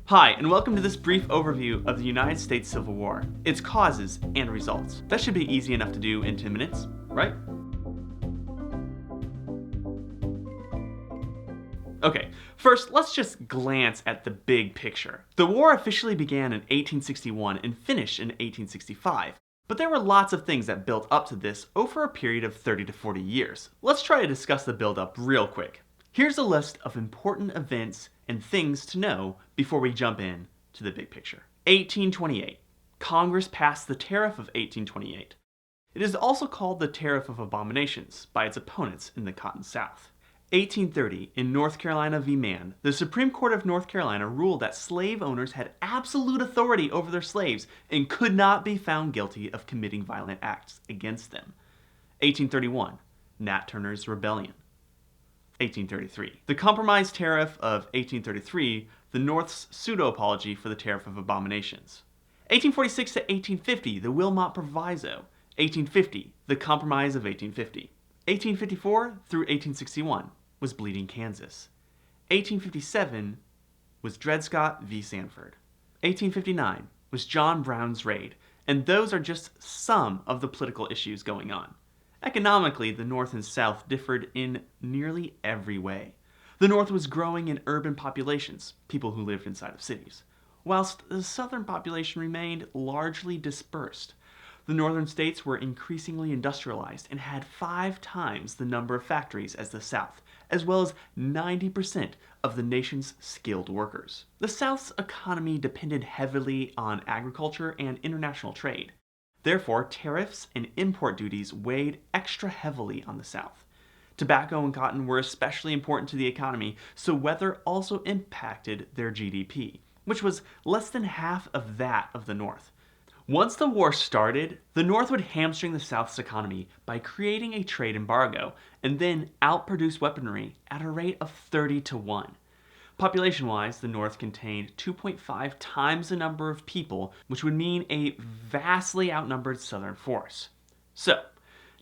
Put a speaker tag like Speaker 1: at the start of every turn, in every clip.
Speaker 1: Hi, and welcome to this brief overview of the United States Civil War, its causes and results. That should be easy enough to do in 10 minutes, right? Okay, first let's just glance at the big picture. The war officially began in 1861 and finished in 1865. But there were lots of things that built up to this over a period of 30 to 40 years. Let's try to discuss the build-up real quick. Here's a list of important events and things to know before we jump in to the big picture. 1828. Congress passed the Tariff of 1828. It is also called the Tariff of Abominations by its opponents in the Cotton South. 1830, in North Carolina v. Mann, the Supreme Court of North Carolina ruled that slave owners had absolute authority over their slaves and could not be found guilty of committing violent acts against them. 1831, Nat Turner's Rebellion. 1833, the Compromise Tariff of 1833, the North's pseudo-apology for the Tariff of Abominations. 1846 to 1850, the Wilmot Proviso. 1850, the Compromise of 1850. 1854 through 1861 was Bleeding Kansas. 1857 was Dred Scott v. Sanford. 1859 was John Brown's Raid, and those are just some of the political issues going on. Economically, the North and South differed in nearly every way. The North was growing in urban populations, people who lived inside of cities, whilst the Southern population remained largely dispersed. The northern states were increasingly industrialized and had 5 times the number of factories as the South, as well as 90% of the nation's skilled workers. The South's economy depended heavily on agriculture and international trade. Therefore, tariffs and import duties weighed extra heavily on the South. Tobacco and cotton were especially important to the economy, so weather also impacted their GDP, which was less than half of that of the North. Once the war started, the North would hamstring the South's economy by creating a trade embargo and then outproduce weaponry at a rate of 30 to 1. Population-wise, the North contained 2.5 times the number of people, which would mean a vastly outnumbered Southern force. So,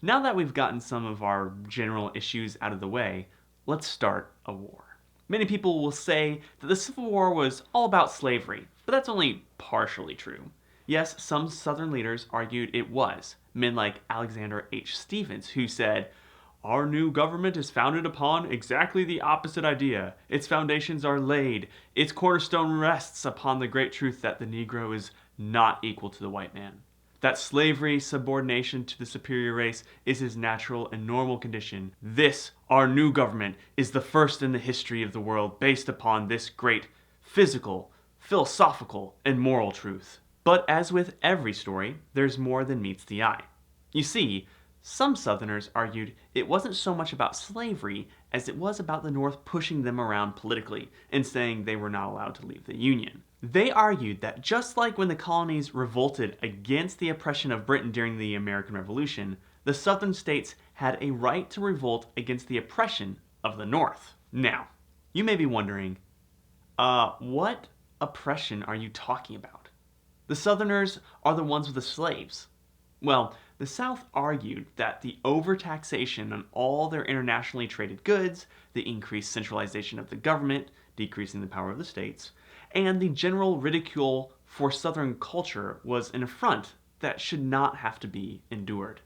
Speaker 1: now that we've gotten some of our general issues out of the way, let's start a war. Many people will say that the Civil War was all about slavery, but that's only partially true. Yes, some Southern leaders argued it was, men like Alexander H. Stephens, who said, "Our new government is founded upon exactly the opposite idea. Its foundations are laid. Its cornerstone rests upon the great truth that the Negro is not equal to the white man. That slavery, subordination to the superior race, is his natural and normal condition. This, our new government, is the first in the history of the world based upon this great physical, philosophical, and moral truth." But as with every story, there's more than meets the eye. You see, some Southerners argued it wasn't so much about slavery as it was about the North pushing them around politically and saying they were not allowed to leave the Union. They argued that just like when the colonies revolted against the oppression of Britain during the American Revolution, the Southern states had a right to revolt against the oppression of the North. Now, you may be wondering, what oppression are you talking about? The Southerners are the ones with the slaves. Well, the South argued that the overtaxation on all their internationally traded goods, the increased centralization of the government, decreasing the power of the states, and the general ridicule for Southern culture was an affront that should not have to be endured.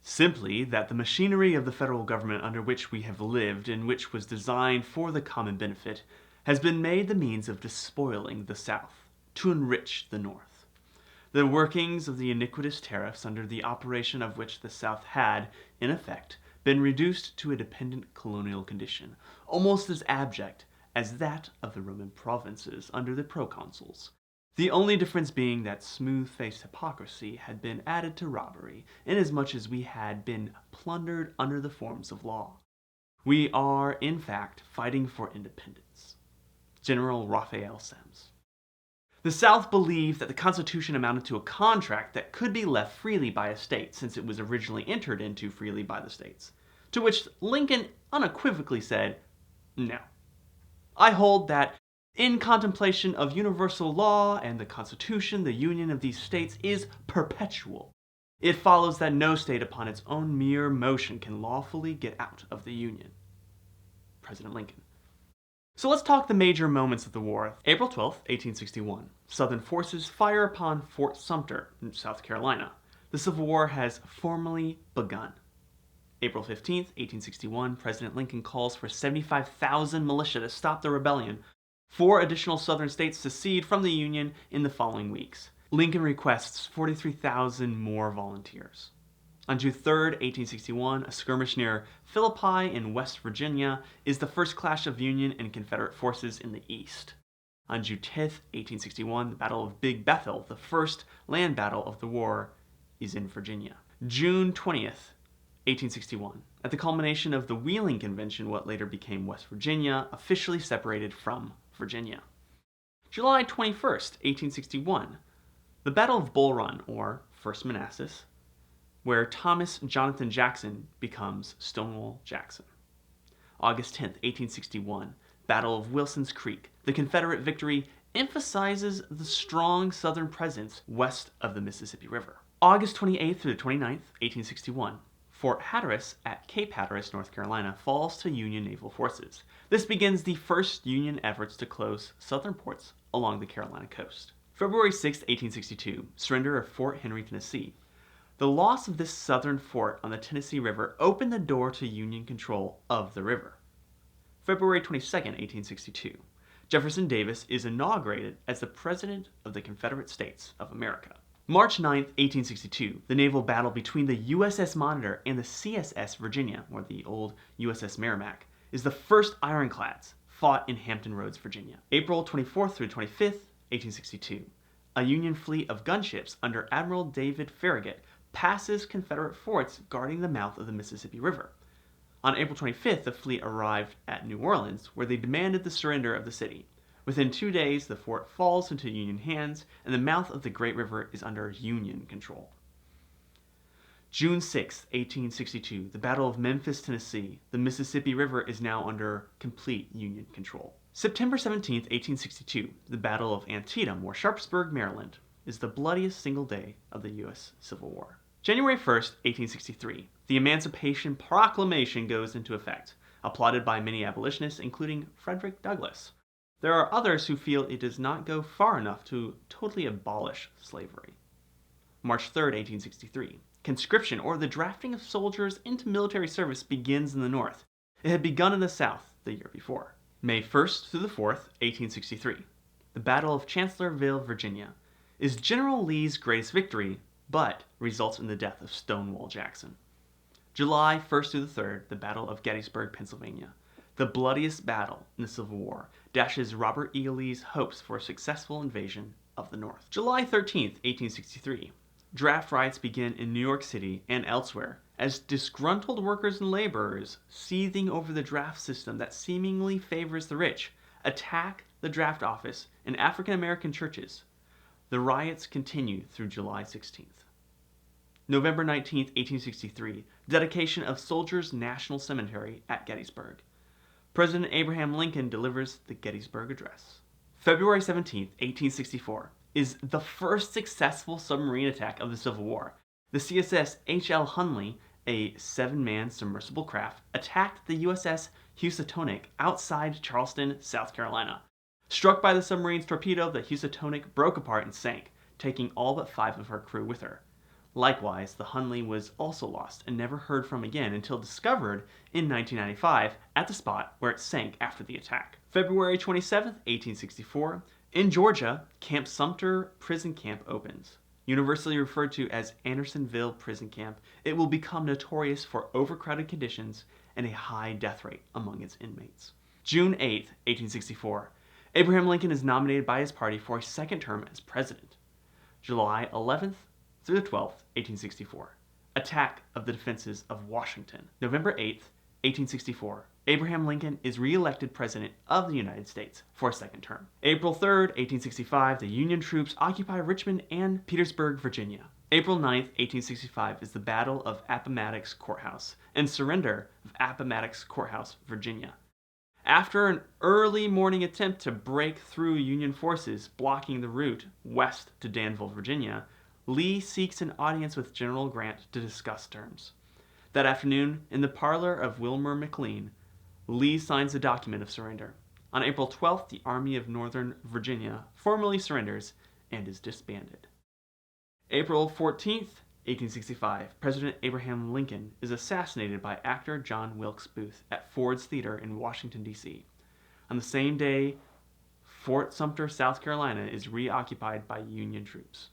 Speaker 1: Simply that the machinery of the federal government under which we have lived and which was designed for the common benefit has been made the means of despoiling the South, to enrich the North. The workings of the iniquitous tariffs under the operation of which the South had, in effect, been reduced to a dependent colonial condition, almost as abject as that of the Roman provinces under the proconsuls. The only difference being that smooth-faced hypocrisy had been added to robbery, inasmuch as we had been plundered under the forms of law. We are, in fact, fighting for independence. General Raphael Semmes. The South believed that the Constitution amounted to a contract that could be left freely by a state, since it was originally entered into freely by the states. To which Lincoln unequivocally said, "No. I hold that in contemplation of universal law and the Constitution, the union of these states is perpetual. It follows that no state upon its own mere motion can lawfully get out of the Union." President Lincoln. So let's talk the major moments of the war. April 12th, 1861. Southern forces fire upon Fort Sumter in South Carolina. The Civil War has formally begun. April 15th, 1861, President Lincoln calls for 75,000 militia to stop the rebellion. 4 additional southern states secede from the Union in the following weeks. Lincoln requests 43,000 more volunteers. On June 3, 1861, a skirmish near Philippi in West Virginia is the first clash of Union and Confederate forces in the East. On June 10, 1861, the Battle of Big Bethel, the first land battle of the war, is in Virginia. June 20th, 1861, at the culmination of the Wheeling Convention, what later became West Virginia, officially separated from Virginia. July 21st, 1861, the Battle of Bull Run, or First Manassas, where Thomas Jonathan Jackson becomes Stonewall Jackson. August 10th, 1861, Battle of Wilson's Creek. The Confederate victory emphasizes the strong southern presence west of the Mississippi River. August 28th through the 29th, 1861, Fort Hatteras at Cape Hatteras, North Carolina, falls to Union naval forces. This begins the first Union efforts to close southern ports along the Carolina coast. February 6, 1862, surrender of Fort Henry, Tennessee. The loss of this southern fort on the Tennessee River opened the door to Union control of the river. February 22, 1862, Jefferson Davis is inaugurated as the President of the Confederate States of America. March 9, 1862, the naval battle between the USS Monitor and the CSS Virginia, or the old USS Merrimack, is the first ironclads fought in Hampton Roads, Virginia. April 24th through 25th, 1862, a Union fleet of gunships under Admiral David Farragut passes Confederate forts guarding the mouth of the Mississippi River. On April 25th, the fleet arrived at New Orleans, where they demanded the surrender of the city. Within 2 days, the fort falls into Union hands, and the mouth of the Great River is under Union control. June 6, 1862, the Battle of Memphis, Tennessee. The Mississippi River is now under complete Union control. September 17, 1862, the Battle of Antietam, or Sharpsburg, Maryland, is the bloodiest single day of the U.S. Civil War. January 1, 1863, the Emancipation Proclamation goes into effect, applauded by many abolitionists, including Frederick Douglass. There are others who feel it does not go far enough to totally abolish slavery. March 3, 1863, conscription, or the drafting of soldiers into military service, begins in the North. It had begun in the South the year before. May 1st through the 4th, 1863, the Battle of Chancellorsville, Virginia, is General Lee's greatest victory, but results in the death of Stonewall Jackson. July 1st through the 3rd, the Battle of Gettysburg, Pennsylvania, the bloodiest battle in the Civil War, dashes Robert E. Lee's hopes for a successful invasion of the North. July 13th, 1863, draft riots begin in New York City and elsewhere as disgruntled workers and laborers, seething over the draft system that seemingly favors the rich, attack the draft office and African American churches. The riots continue through July 16th. November 19, 1863, dedication of Soldiers National Cemetery at Gettysburg. President Abraham Lincoln delivers the Gettysburg Address. February 17, 1864, is the first successful submarine attack of the Civil War. The CSS H.L. Hunley, a 7-man submersible craft, attacked the USS Housatonic outside Charleston, South Carolina. Struck by the submarine's torpedo, the Housatonic broke apart and sank, taking all but 5 of her crew with her. Likewise, the Hunley was also lost and never heard from again until discovered in 1995 at the spot where it sank after the attack. February 27, 1864, in Georgia, Camp Sumter prison camp opens. Universally referred to as Andersonville Prison Camp, it will become notorious for overcrowded conditions and a high death rate among its inmates. June 8, 1864, Abraham Lincoln is nominated by his party for a second term as president. July 11th through the 12th, 1864, attack of the defenses of Washington. November 8th, 1864, Abraham Lincoln is re-elected President of the United States for a second term. April 3rd, 1865, the Union troops occupy Richmond and Petersburg, Virginia. April 9th, 1865, is the Battle of Appomattox Courthouse and surrender of Appomattox Courthouse, Virginia. After an early morning attempt to break through Union forces blocking the route west to Danville, Virginia, Lee seeks an audience with General Grant to discuss terms. That afternoon, in the parlor of Wilmer McLean, Lee signs the document of surrender. On April 12th, the Army of Northern Virginia formally surrenders and is disbanded. April 14th, 1865, President Abraham Lincoln is assassinated by actor John Wilkes Booth at Ford's Theater in Washington, D.C. On the same day, Fort Sumter, South Carolina is reoccupied by Union troops.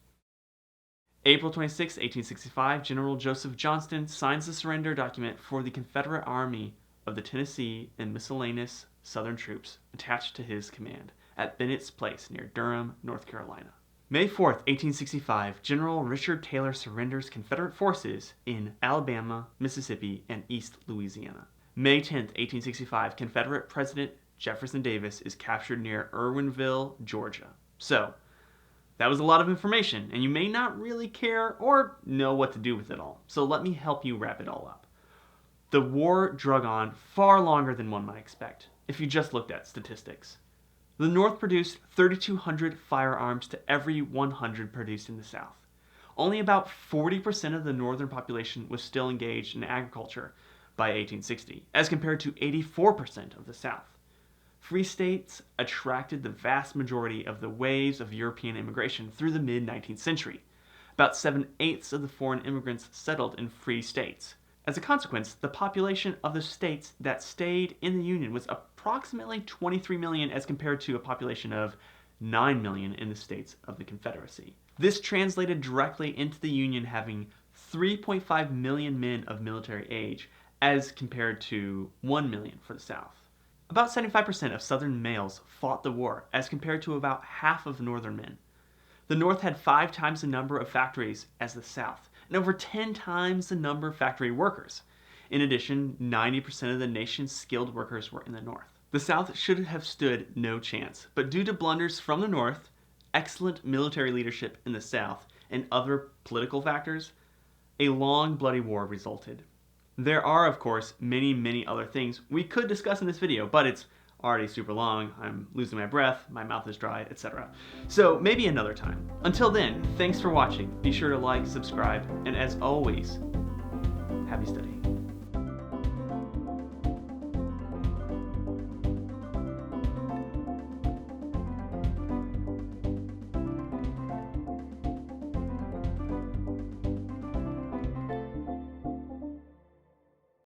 Speaker 1: April 26, 1865, General Joseph Johnston signs the surrender document for the Confederate Army of the Tennessee and miscellaneous Southern troops attached to his command at Bennett's Place near Durham, North Carolina. May 4, 1865, General Richard Taylor surrenders Confederate forces in Alabama, Mississippi, and East Louisiana. May 10, 1865, Confederate President Jefferson Davis is captured near Irwinville, Georgia. So, that was a lot of information, and you may not really care or know what to do with it all. So let me help you wrap it all up. The war drug on far longer than one might expect, if you just looked at statistics. The North produced 3,200 firearms to every 100 produced in the South. Only about 40% of the Northern population was still engaged in agriculture by 1860, as compared to 84% of the South. Free states attracted the vast majority of the waves of European immigration through the mid-19th century. About 7/8 of the foreign immigrants settled in free states. As a consequence, the population of the states that stayed in the Union was approximately 23 million as compared to a population of 9 million in the states of the Confederacy. This translated directly into the Union having 3.5 million men of military age as compared to 1 million for the South. About 75% of Southern males fought the war as compared to about half of Northern men. The North had 5 times the number of factories as the South, and over 10 times the number of factory workers. In addition, 90% of the nation's skilled workers were in the North. The South should have stood no chance, but due to blunders from the North, excellent military leadership in the South, and other political factors, a long, bloody war resulted. There are, of course, many other things we could discuss in this video, but it's already super long, I'm losing my breath, my mouth is dry, etc. So maybe another time. Until then, thanks for watching. Be sure to like, subscribe, and as always, happy studying.